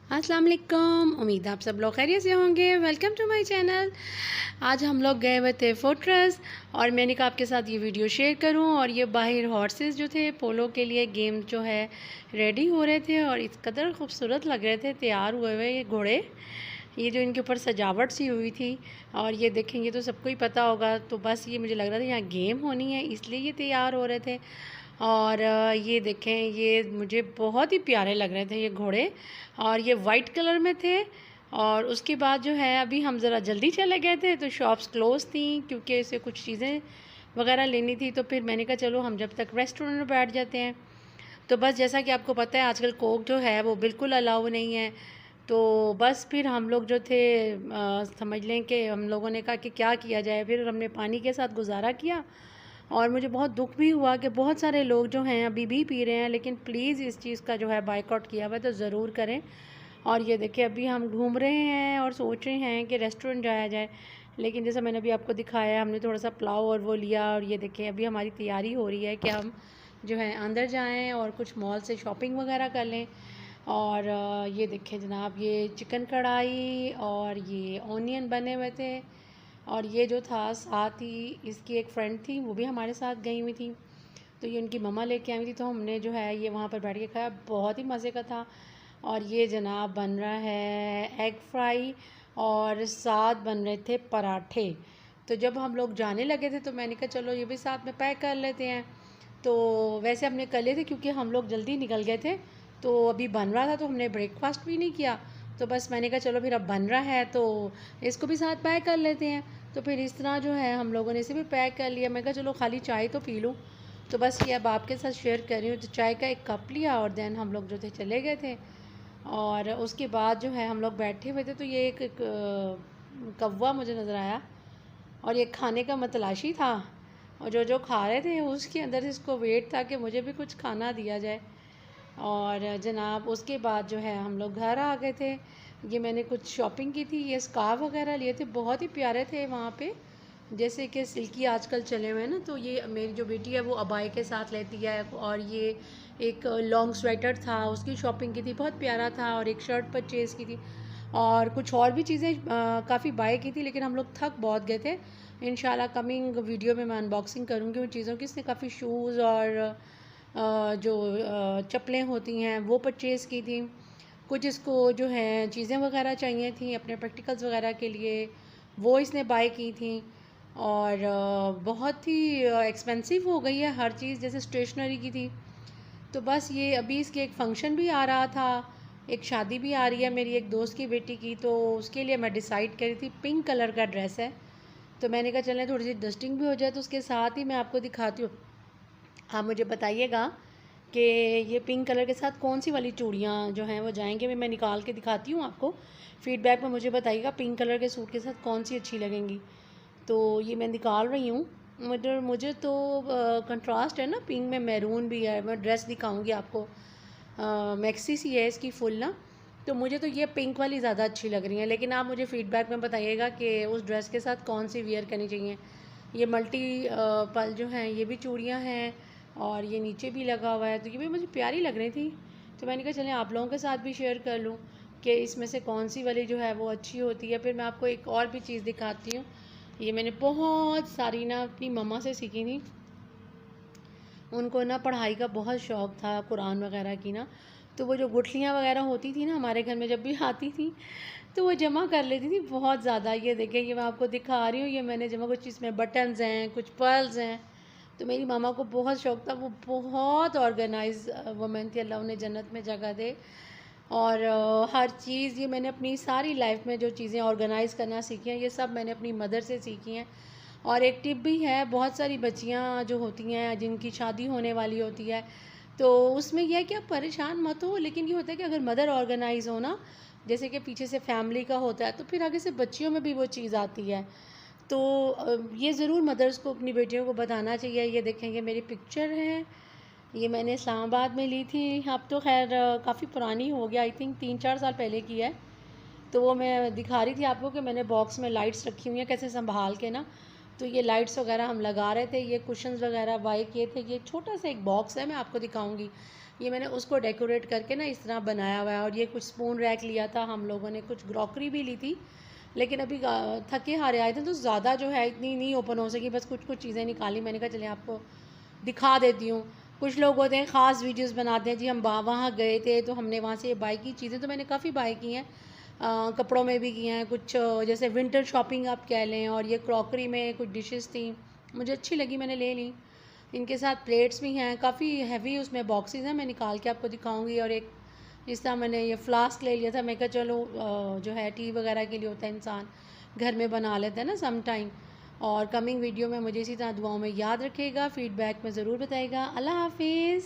अस्सलाम वालेकुम। उम्मीद है आप सब लोग खैरियत से होंगे। Welcome to my channel. आज हम लोग गए हुए थे फोर्ट्रेस और मैंने कहा आपके साथ ये वीडियो शेयर करूं। और ये बाहर हॉर्सेस जो थे पोलो के लिए गेम जो है रेडी हो रहे थे और इस कदर खूबसूरत लग रहे थे तैयार हुए हुए ये घोड़े। ये जो इनके ऊपर सजावट सी हुई थी और ये देखेंगे तो सबको ही पता होगा। तो बस ये मुझे लग रहा था यहाँ गेम होनी है इसलिए ये तैयार हो रहे थे। और ये देखें ये मुझे बहुत ही प्यारे लग रहे थे ये घोड़े और ये वाइट कलर में थे। और उसके बाद जो है अभी हम ज़रा जल्दी चले गए थे तो शॉप्स क्लोज थी क्योंकि इसे कुछ चीज़ें वगैरह लेनी थी। तो फिर मैंने कहा चलो हम जब तक रेस्टोरेंट में बैठ जाते हैं। तो बस जैसा कि आपको पता है आजकल कोक जो है वो बिल्कुल अलाउ नहीं है। तो बस फिर हम लोग जो थे समझ लें कि हम लोगों ने कहा कि क्या किया जाए। फिर हमने पानी के साथ गुजारा किया और मुझे बहुत दुख भी हुआ कि बहुत सारे लोग जो हैं अभी भी पी रहे हैं। लेकिन प्लीज़ इस चीज़ का जो है बाइकआउट किया हुआ है तो ज़रूर करें। और ये देखिए अभी हम घूम रहे हैं और सोच रहे हैं कि रेस्टोरेंट जाया जाए। लेकिन जैसा मैंने अभी आपको दिखाया हमने थोड़ा सा पुलाव और वो लिया और ये देखिए अभी हमारी तैयारी हो रही है कि हम जो है अंदर जाएं और कुछ मॉल से शॉपिंग वगैरह कर लें। और ये देखें जनाब ये चिकन कढ़ाई और ये ऑनियन बने हुए थे। और ये जो था साथ ही इसकी एक फ्रेंड थी वो भी हमारे साथ गई हुई थी। तो ये उनकी मम्मा लेके आई हुई थी तो हमने जो है ये वहाँ पर बैठ के खाया बहुत ही मज़े का था। और ये जनाब बन रहा है एग फ्राई और साथ बन रहे थे पराठे। तो जब हम लोग जाने लगे थे तो मैंने कहा चलो ये भी साथ में पैक कर लेते हैं। तो वैसे हमने कर लिए थे क्योंकि हम लोग जल्दी निकल गए थे। तो अभी बन रहा था तो हमने ब्रेकफास्ट भी नहीं किया। तो बस मैंने कहा चलो फिर अब बन रहा है तो इसको भी साथ पैक कर लेते हैं। तो फिर इस तरह जो है हम लोगों ने इसे भी पैक कर लिया। मैं कहा चलो खाली चाय तो पी लूँ। तो बस ये अब आपके साथ शेयर कर रही हूँ। तो चाय का एक कप लिया और देन हम लोग जो थे चले गए थे। और उसके बाद जो है हम लोग बैठे हुए थे तो ये एक कौवा मुझे नज़र आया और ये खाने का मतलाशी था। और जो जो खा रहे थे उसके अंदर से इसको वेट था कि मुझे भी कुछ खाना दिया जाए। और जनाब उसके बाद जो है हम लोग घर आ गए थे। ये मैंने कुछ शॉपिंग की थी ये स्कार्फ वगैरह लिए थे बहुत ही प्यारे थे वहाँ पे। जैसे कि सिल्की आजकल चले हुए हैं ना तो ये मेरी जो बेटी है वो अबाई के साथ लेती है। और ये एक लॉन्ग स्वेटर था उसकी शॉपिंग की थी बहुत प्यारा था। और एक शर्ट परचेज़ की थी और कुछ और भी चीज़ें काफ़ी बाय की थी। लेकिन हम लोग थक बहुत गए थे। इंशाल्लाह कमिंग वीडियो में मैं अनबॉक्सिंग करूँगी उन चीज़ों की। इसने काफ़ी शूज़ और जो चप्पलें होती हैं वो परचेज़ की थी। कुछ इसको जो है चीज़ें वगैरह चाहिए थी अपने प्रैक्टिकल्स वगैरह के लिए वो इसने बाय की थी। और बहुत ही एक्सपेंसिव हो गई है हर चीज़ जैसे स्टेशनरी की थी। तो बस ये अभी इसके एक फ़ंक्शन भी आ रहा था एक शादी भी आ रही है मेरी एक दोस्त की बेटी की। तो उसके लिए मैं डिसाइड करी थी पिंक कलर का ड्रेस है। तो मैंने कहा चलें थोड़ी सी डस्टिंग भी हो जाए। तो उसके साथ ही मैं आपको दिखाती हूँ। आप मुझे बताइएगा कि ये पिंक कलर के साथ कौन सी वाली चूड़ियाँ जो हैं वो जाएंगे। अभी मैं निकाल के दिखाती हूँ आपको। फीडबैक में मुझे बताइएगा पिंक कलर के सूट के साथ कौन सी अच्छी लगेंगी। तो ये मैं निकाल रही हूँ। मुझे मुझे तो कंट्रास्ट है ना पिंक में मैरून भी है। मैं ड्रेस दिखाऊंगी आपको मैक्सी सी है इसकी फुल ना। तो मुझे तो ये पिंक वाली ज़्यादा अच्छी लग रही है। लेकिन आप मुझे फ़ीडबैक में बताइएगा कि उस ड्रेस के साथ कौन सी वियर करनी चाहिए। ये मल्टी पल जो हैं ये भी चूड़ियाँ हैं और ये नीचे भी लगा हुआ है। तो ये भी मुझे प्यारी लग रही थी। तो मैंने कहा चलें आप लोगों के साथ भी शेयर कर लूँ कि इसमें से कौन सी वाली जो है वो अच्छी होती है। फिर मैं आपको एक और भी चीज़ दिखाती हूँ। ये मैंने बहुत सारी ना अपनी मम्मा से सीखी थी। उनको ना पढ़ाई का बहुत शौक़ था कुरान वगैरह की ना। तो वो जो गुठलियाँ वगैरह होती थी ना हमारे घर में जब भी आती थी तो वो जमा कर लेती थी बहुत ज़्यादा। ये देखें ये मैं आपको दिखा रही हूँ ये मैंने जमा कुछ इसमें बटन्स हैं कुछ पर्ल्स हैं। तो मेरी मामा को बहुत शौक़ था वो बहुत ऑर्गेनाइज वुमेन थी अल्लाह उन्हें जन्नत में जगह दे। और हर चीज़ ये मैंने अपनी सारी लाइफ में जो चीज़ें ऑर्गेनाइज़ करना सीखी हैं ये सब मैंने अपनी मदर से सीखी हैं। और एक टिप भी है बहुत सारी बच्चियां जो होती हैं जिनकी शादी होने वाली होती है तो उसमें यह है कि आप परेशान मत हो। लेकिन ये होता है कि अगर मदर ऑर्गेनाइज हो ना जैसे कि पीछे से फैमिली का होता है तो फिर आगे से बच्चियों में भी वो चीज़ आती है। तो ये ज़रूर मदर्स को अपनी बेटियों को बताना चाहिए। ये देखेंगे मेरी पिक्चर है ये मैंने इस्लामाबाद में ली थी। अब तो खैर काफ़ी पुरानी हो गया आई थिंक 3-4 साल पहले की है। तो वो मैं दिखा रही थी आपको कि मैंने बॉक्स में लाइट्स रखी हुई हैं कैसे संभाल के ना। तो ये लाइट्स वगैरह हम लगा रहे थे ये कुशन्स वगैरह बाय किए थे। ये छोटा सा एक बॉक्स है मैं आपको दिखाऊंगी। ये मैंने उसको डेकोरेट करके ना इस तरह बनाया हुआ है। और ये कुछ स्पून रैक लिया था हम लोगों ने, कुछ ग्रॉकरी भी ली थी, लेकिन अभी थके हारे आए थे तो ज़्यादा जो है इतनी नहीं ओपन हो सकी, बस कुछ कुछ चीज़ें निकाली। मैंने कहा चलिए आपको दिखा देती हूँ। कुछ लोग होते हैं ख़ास वीडियोस बनाते हैं, जी हम वहाँ गए थे तो हमने वहाँ से बाई की चीज़ें, तो मैंने काफ़ी बाई की हैं, कपड़ों में भी की हैं कुछ, जैसे विंटर शॉपिंग आप कह लें। और ये क्रॉकरी में कुछ डिशेस थी, मुझे अच्छी लगी, मैंने ले ली। इनके साथ प्लेट्स भी हैं, काफ़ी हैवी उसमें बॉक्सेस हैं, मैं निकाल के आपको दिखाऊंगी। और एक जिस तरह मैंने ये फ्लास्क ले लिया था, मैं कहा चलो जो है टी वगैरह के लिए होता है, इंसान घर में बना लेता है ना सम टाइम। और कमिंग वीडियो में मुझे इसी तरह दुआओं में याद रखिएगा, फ़ीडबैक में ज़रूर बताइएगा। अल्लाह हाफिज़।